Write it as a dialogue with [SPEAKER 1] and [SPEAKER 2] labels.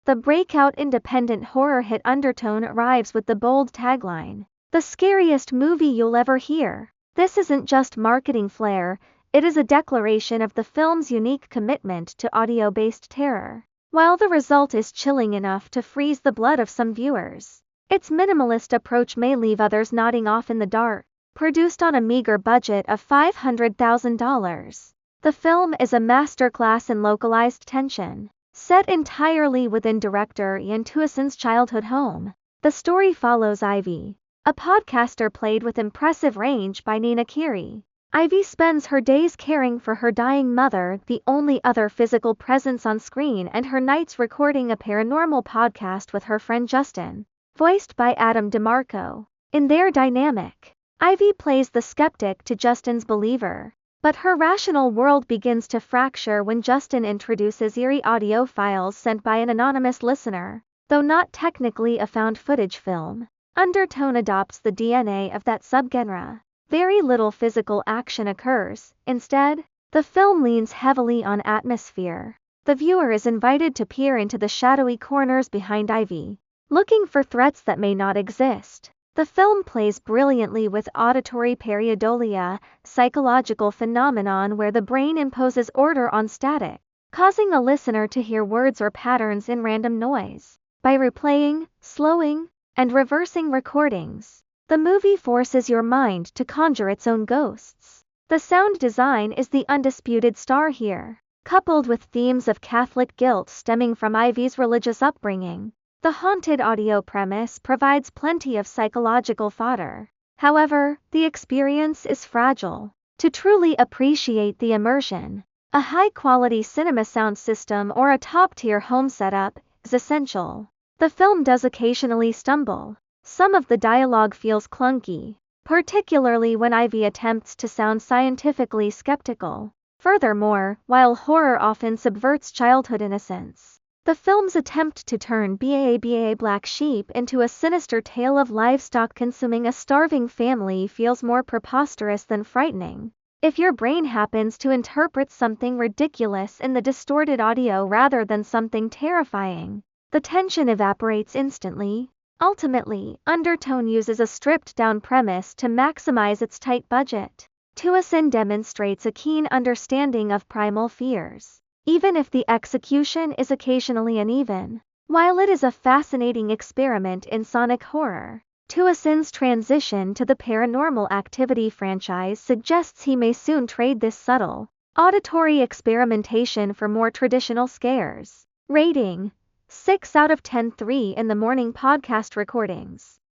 [SPEAKER 1] The breakout independent horror hit Undertone arrives with the bold tagline, "The scariest movie you'll ever hear." This isn't just marketing flair, it is a declaration of the film's unique commitment to audio-based terror. While the result is chilling enough to freeze the blood of some viewers, its minimalist approach may leave others nodding off in the dark. Produced on a meager budget of $500,000, the film is a masterclass in localized tension. Set entirely within director Ian Tuasin's childhood home, the story follows Ivy, a podcaster played with impressive range by Nina Kiri. Ivy spends her days caring for her dying mother, the only other physical presence on screen, and her nights recording a paranormal podcast with her friend Justin, voiced by Adam DeMarco. In their dynamic, Ivy plays the skeptic to Justin's believer, but her rational world begins to fracture when Justin introduces eerie audio files sent by an anonymous listener. Though not technically a found footage film, Undertone adopts the DNA of that subgenre. Very little physical action occurs. Instead, the film leans heavily on atmosphere. The viewer is invited to peer into the shadowy corners behind Ivy, looking for threats that may not exist. The film plays brilliantly with auditory pareidolia, psychological phenomenon where the brain imposes order on static, causing a listener to hear words or patterns in random noise. By replaying, slowing, and reversing recordings, the movie forces your mind to conjure its own ghosts. The sound design is the undisputed star here. Coupled with themes of Catholic guilt stemming from Ivy's religious upbringing, the haunted audio premise provides plenty of psychological fodder. However, the experience is fragile. To truly appreciate the immersion, a high-quality cinema sound system or a top-tier home setup is essential. The film does occasionally stumble. Some of the dialogue feels clunky, particularly when Ivy attempts to sound scientifically skeptical. Furthermore, while horror often subverts childhood innocence, the film's attempt to turn BAA Black Sheep into a sinister tale of livestock consuming a starving family feels more preposterous than frightening. If your brain happens to interpret something ridiculous in the distorted audio rather than something terrifying, the tension evaporates instantly. Ultimately, Undertone uses a stripped-down premise to maximize its tight budget. Tuasin demonstrates a keen understanding of primal fears, even if the execution is occasionally uneven. While it is a fascinating experiment in sonic horror, Tuasin's transition to the Paranormal Activity franchise suggests he may soon trade this subtle, auditory experimentation for more traditional scares. Rating: 6 out of 10 3 in the morning podcast recordings.